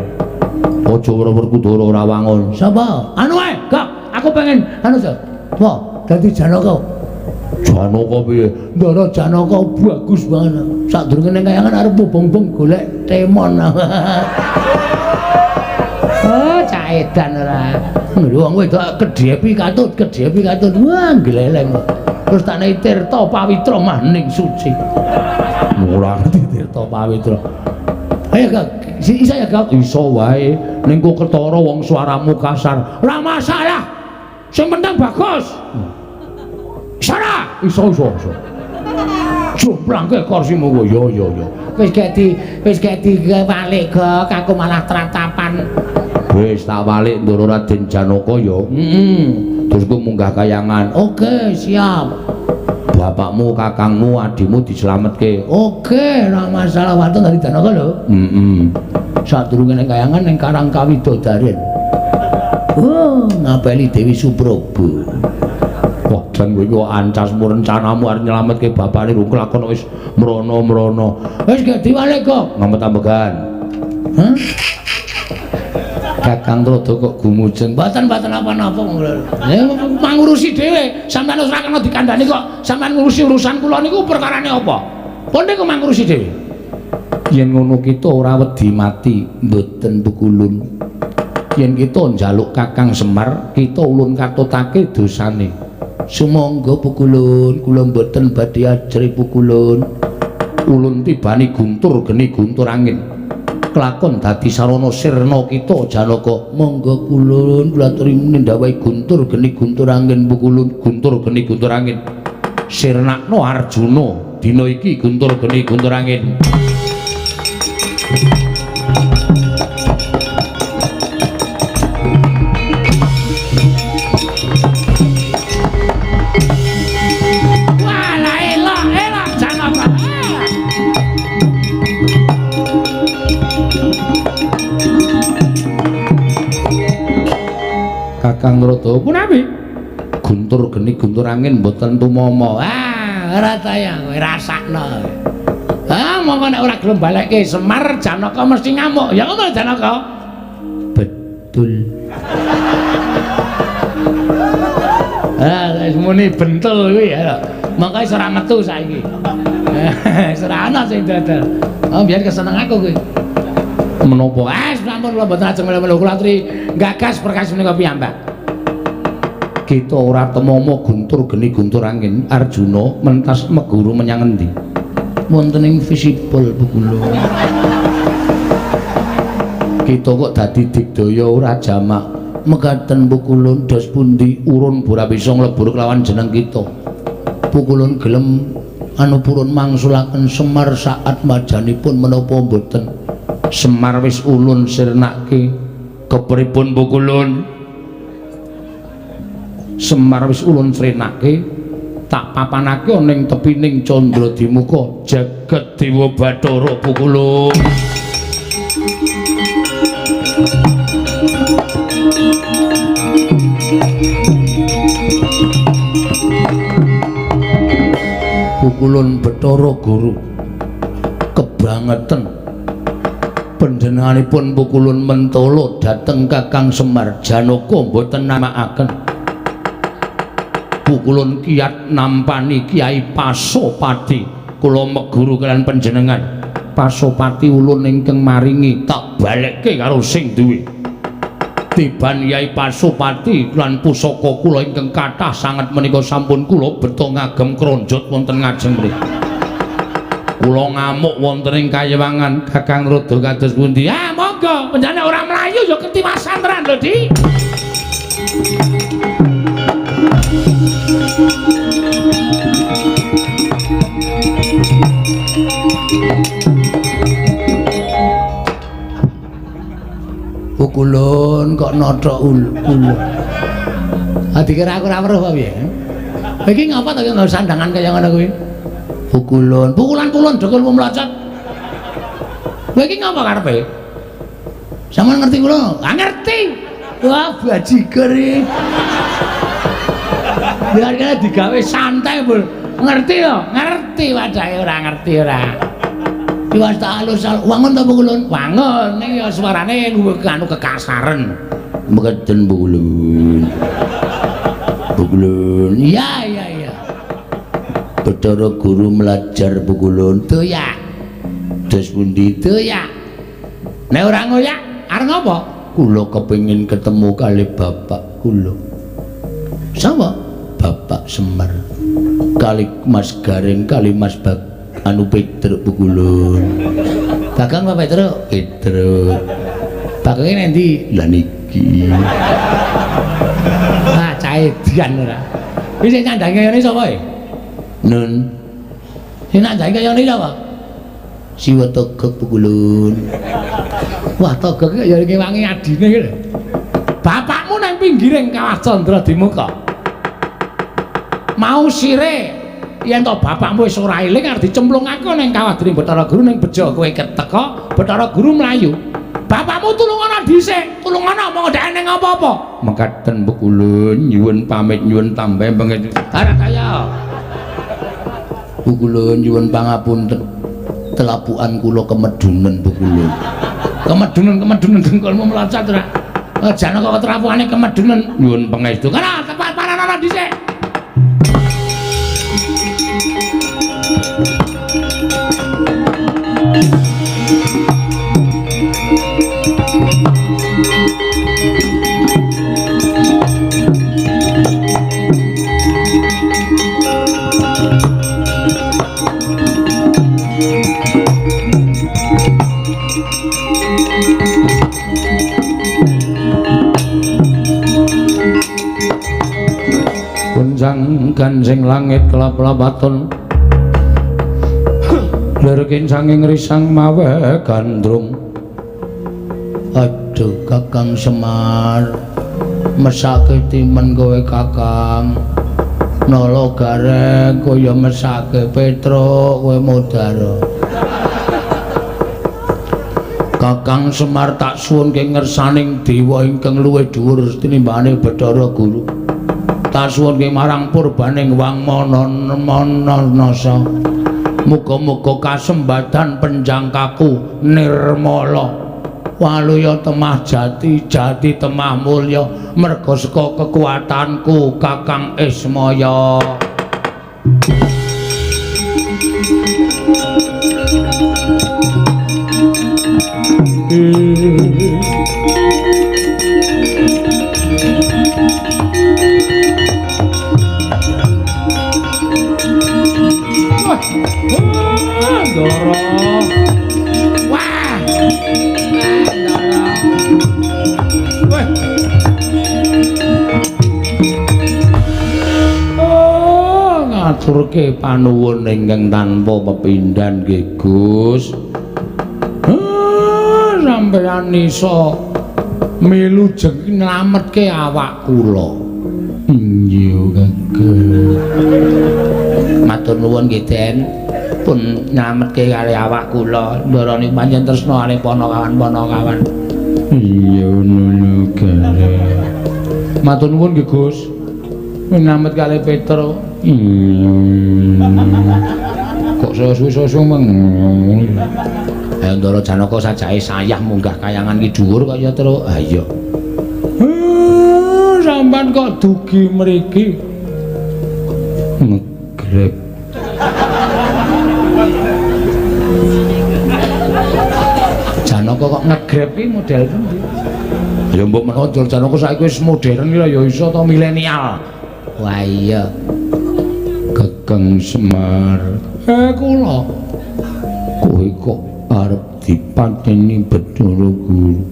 Aja ora Werkudara ora wangun. Sapa? Anu ae, Gak. Aku pengen anu to. Wah, dadi Janaka. Janaka piye? Ndara Janaka bagus banget. Sadurunge ning kayangan arep bobong-bong golek temon. Oh, cah edan ora. Lho wong wedok kedhepi katut. Wah, gleleng. Terus tak nek Tirta Pawitra maning suci. Ora ngerti Tirta Pawitra. Ayo Gak, iso ya Gak? Iso wae. Ning kok ketara wong suaramu kasar. Ora masalah. Sing penting bagus. Sana. Iso. Jumplangke kursimu kowe. Yo. Wis gak di balik Gak, aku malah tratapan. Wis tak balik ndoro Raden Janaka ya. Terus ku munggah kayangan. Oke, siap. Bapakmu, kakangmu, adikmu dislametke. Oke, ora masalah wonten dari Janaka lho. Sadurunge ning kayangan ning Karang Kawidodaren. Oh, ngapeli Dewi Supraba. Wah, jan kowe iki ancasmu rencanamu arep nyelametke bapakne rung kelakon wis mrono-mrono. Wis gak diwale kok. Ngamet ambegan. Hah? Kakang Trada kok gumujeng. Mboten apa-apa. Ya mangurusi dhewe. Sampeyan ora kena dikandani kok. Sampeyan ngurusi urusan kula niku perkarane apa? Pun niku mangurusi dhewe. Yen ngono kita ora wedi mati, mboten Pukulun. Yen kita njaluk Kakang Semar, kita ulun katutake dosane. Sumangga Pukulun, kula mboten badhe ajri Pukulun. Ulun tibani guntur geni guntur angin. Kelakon dadi sarana sirna kita Janaka. Monggo Kulun kula aturi nindhawahi guntur geni guntur angin Pukulun, guntur geni guntur angin. Sirnakno Arjuna dina iki guntur geni guntur angin. Kakang Trada punapi? Guntur geni guntur angin mboten tumama. Ora tayang kowe rasakno. Monggo nek ora gelem balekke Semar Janaka mesti ngamuk. Ya ngono Janaka. Betul. Wis muni bentul kuwi ya. Mangka wis ora metu saiki. Wis ora ana sing dodol. Biyen keseneng aku kuwi. Menapa? Sampun kula mboten ajeng melu-melu kula aturi gagas perkawis menika piyambak. Kita ora temama guntur geni guntur angin. Arjuna mentas meguru menyang endi? Wonten ing Visipul Pukulun. Kita kok dadi digdaya ora jamak. Mekaten Pukulun dos pundi urun ora bisa nglebur kelawan jeneng kita. Pukulun gelem purun mangsulaken Semar saat majanipun menapa mboten? Semar wis ulun sirnake. Kepripun Pukulun? Semar wis ulun sirnake, tak papanake ning tepining Candra-Dimuka jagat Dewa Bathara Pukulun. Pukulun Bathara Guru kebangetan panjenenganipun Pukulun mentala dhateng Kakang Semar Janaka mboten namakaken. Pukulun kiat nampani Kyai Pasopati. Kula meguru kalian panjenengan. Pasopati ulun ingkang maringi tak balekke karo sing duwe. Tiban Kyai Pasopati lan pusaka kula ingkang kathah sanget menika sampun kula beta ngagem kronjot wonten ngajeng mriki. Kula ngamuk wonten ing kayewangan Kakang Rada kados pundi? Monggo panjenengan ora mlayu ya ketiwasan tenan lho, Di. Pukulun kok nothok ulo. Dikira aku ora weruh apa piye? Iki ngapa to nggo sandangan kaya ngono kuwi? Pukulun, pukulan-pulun dekulmu mlocot. Kowe iki ngapa karepe? Sampeyan ngerti kula? Ngerti. Wah, bajigur iki. Biar kene digawe santai, Bul. Ngerti to? Ngerti wadahe ora ngerti ora. Diwas tak alus wangun to Pukulun? Wangun. Ning ya suarane anu kekasaren. Mekaten Pukulun. Pukulun. Iya. Bathara Guru melajar Pukulun. Doyak. Dos pundi doyak? Nek ora ngoyak, arep ngopo? Kula kepengin ketemu kali bapak kula. Sapa? Bapak Semar. Kali Mas Gareng, kali Mas anu Petruk Pukulun. Kakang Pak Petruk? Petruk. Bakange nendi? Lah niki. Cahe dian ora. Iki sing nyandangi kene sapa e? Nun. Sing nyandangi kaya ngene sapa? siwa togok pukulun. Wah, togok ya ngewangi adine iki lho. Bapakmu nang pinggiring Kawah Candra Dimuka. Mau sire yen to bapakmu wis ora eling arep dicemplungake ning Kawah Dening Bathara Guru ning bejo kowe keteka, Bathara Guru mlayu. Bapakmu tulungono dhisik, tulungono monggo dhek ning apa-apa. Mekaten Pukulun nyuwun pamit nyuwun tambah bengen. Arek kaya. Pukulun nyuwun pangapunten. Telapukan kula kemedunen Pukulun. Kemedunen dengkulmu meloncat ora. Janaka keterapukane kemedunen nyuwun pangestu. Kana tepat panana dhisik. Kunjang ganjing langit kelap-lapaton lirikin sanging risang mawe gandrung. Aduh Kakang Semar mesake timen kowe Kakang. Nala gareng kaya mesake Petruk kowe Modaro. Kakang Semar tak suwunke ngersaning dewa ingkang luwih dhuwur tinimbangane Bathara Guru. Tak suwunke marang purbaning Wang Mananasa. Muga-muga kasembadan penjangkaku nirmala. Waluya temah jati, jati temah mulya merga saka kekuatanku Kakang Ismaya. Ndara. Wah. Ndara. Weh. Oh, ngaturke panuwun ingkang tanpa pepindhan nggih Gus. Sampeyan iso milujeng nyelametke awak kula. Iya, Kakang. Matur nuwun nggih, Den. Pun nyelametke kali awak kula. Ndara niku pancen tresna kali ponokawan-ponokawan. Iya, ngono kare. Matur nuwun nggih, Gus. Nyelamet kali Petro. Iya. Kok suwe-suwe meng. Ayo Ndara Janaka sajake sayah munggah kayangan ki dhuwur kaya terus. Ha iya. Sampeyan kok dugi mriki? Ngegrek. Janaka kok ngegrep ki model pundi? Ya mbok menawa Janaka saiki wis modern ki ya iso to milenial. Wah iya. Kakang Semar. Kula. Kowe kok arep dipateni Bathara Guru.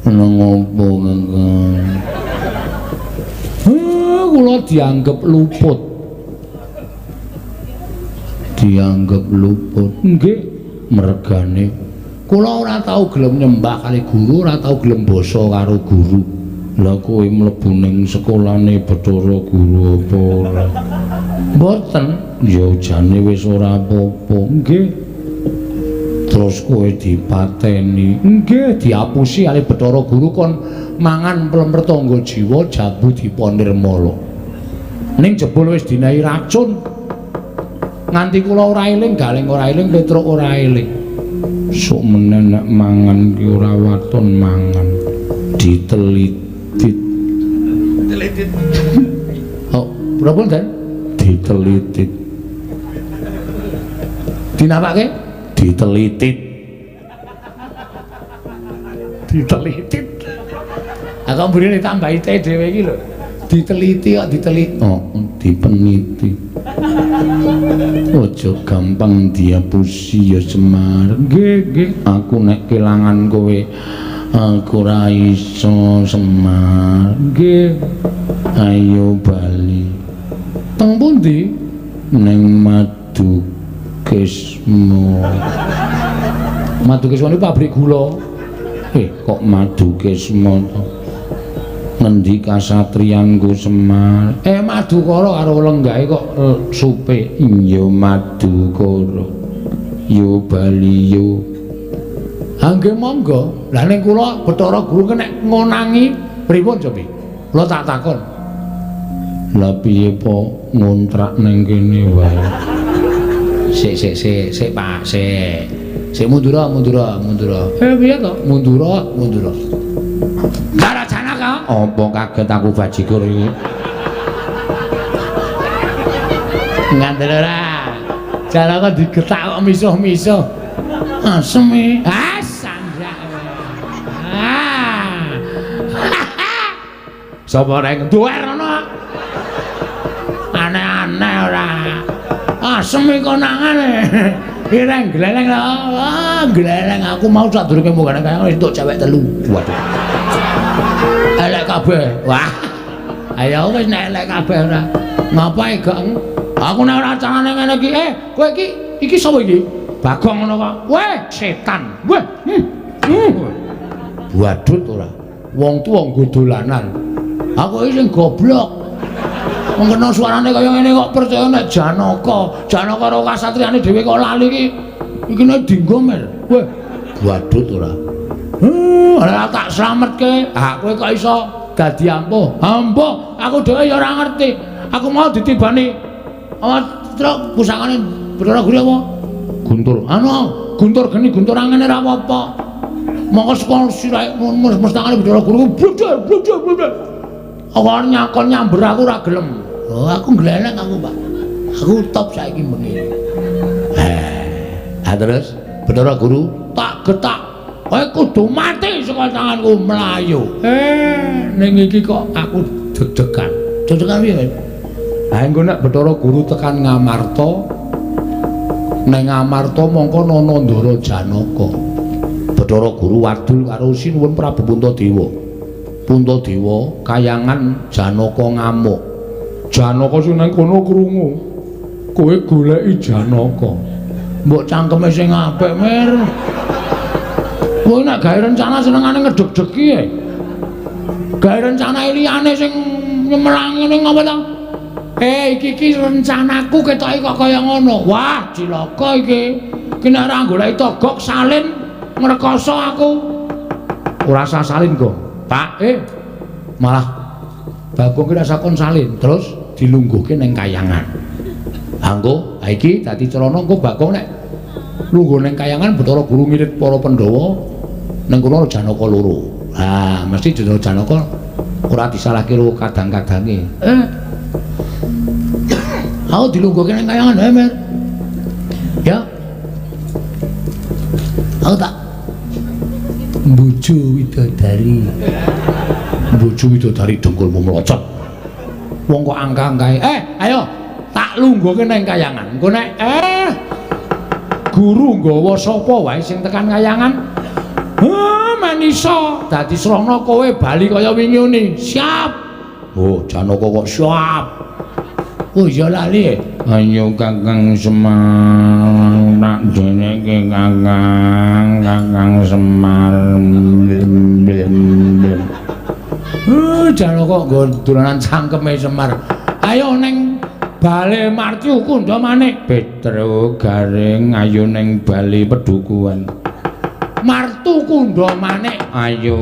Ana ngopo, Kakang? Kula dianggep luput. Dianggep luput. Nggih, mergane kula ora tau gelem nyembah kali guru, ora tau gelem basa karo guru. Lah kowe mlebu ning sekolahane Bathara Guru apa ora? Mboten, ya jane wis ora apa-apa. Nggih. Terus kowe dipateni. Nggih, diapusi kali Bathara Guru kon mangan plempertangga jiwa jabu diponirmala. Ning jebul wis dinahi racun. Nganti kula ora eling, Galeng ora eling, Petruk ora eling. Sok menen nek mangan ki ora waton mangan. Ditelitit. Ditelitit. Oh, berapa kan? Ditelitit. Dinapake? Ditelitit. Ditelitit. Aku mburi ditambahi teh dhewe iki lho. Diteliti kok diteliti. Oh, dipeniti. Aja gampang diapusi ya Semar. Nggih, aku nek kelangan kowe aku ora iso Semar. Nggih. Ayo bali. Teng pundi? Ning Madukismo. Madukisma pabrik gula. Kok Madukisma to? Ngendi kasatriyanku Semar? Madukara karo lenggahe kok supe. Iya Madukara. Yo Bali yo. Nggih monggo. Lah ning kula Bathara Guru nek ngonangi pripun cobi? Kula tak takon. Lah piye po ngontrak ning kene wae? Sik Pak, sik. Sik mundura. Piye to? Mundura. Dara Janaka. Apa kaget aku bajigur iki? Ngandel ora. Janaka digetak kok misuh-misuh. Asem sanjak. Sapa rek duwer ngono? Aneh-aneh ora. Asem konangane. Ireng gleleng gleleng aku mau sadurunge munggane kaya wis entuk cewek telu. Waduh. Elek kabeh. Wah. Ayo wis nek elek kabeh ora. Ngapae gak? Aku nek ora carane ngene iki, kowe iki sapa iki? Bagong ngono kok. Weh, setan. Weh. Wadut ora. Wong tuwa nggo dolanan. Aku iki sing goblok. Wong kena suarane kaya ngene kok percaya nek Janaka. Janaka karo kasatriyane dhewe kok lali iki. Iki nek dinggomer. Weh, wadut ora. Ora tak slametke. Kowe kok iso dadi ampuh. Ampuh, aku dhewe ya ora ngerti. Aku mau ditibani. Truk pusakane Bathara Guru apa? Guntur. Guntur geni guntur angene ra apa-apa. Monggo saka sirahe mustangane Bathara Guru blodor. Aku nyakon nyamber aku ora gelem. Oh, aku gleleng aku, Pak. Aku top saiki bengi. Terus Bathara Guru tak getak. Kowe kudu mati saka tanganku mlayu. Ning iki kok aku deg-degan. Deg-degan piye? Engko nek Bathara Guru tekan Ngamarta, neng Ngamarta mongko ana Ndara Janaka. Bathara Guru wadul karo sinuwun Prabu Puntadewa. Puntadewa kayangan Janaka ngamuk. Janaka sing nang kono krungu. Kowe goleki Janaka. Mbok cangkeme sing apik, Mir. Kowe nek gawe rencana senengane ngedeg-degi ae. Gawe rencana liyane sing nyemelang ngene ngapa ta? Iki rencanaku ketoke kok kaya ngono. Wah, cilaka iki. Iki nek ora goleki togok salin ngrekoso aku. Ora usah salin kok. Pak, malah Bagong ki rasa kon salin, terus dilungguhke ning kayangan. Anggo, iki dadi celana engko Bagong nek lungguh ning kayangan Bathara Guru ngirit para Pandhawa ning kono Janaka loro. Mesti Janaka ora disalahke karo kadang-kadange. Aku dilungguhke ning kayangan, Mer. Ya. Aku tak bojo widodari. Bojo widodari dengkulmu mlocot. Wong kok angka-angkae. Ayo tak lungguhke ning kayangan. Engko nek guru nggawa sapa wae sing tekan kayangan, men iso dadi srana kowe bali kaya wingi ngene. Siap. Oh, Janaka kok siap. Oh iya lali. Ayo Kakang Semar tak jenenge Kakang Semar. Janaka nggo dolanan cangkeme Semar. Ayo ning Bale Martiu Kundha Manik. Petro Garing ayo ning Bali Pedukuhan. Martu Kundha Manik. Ayo.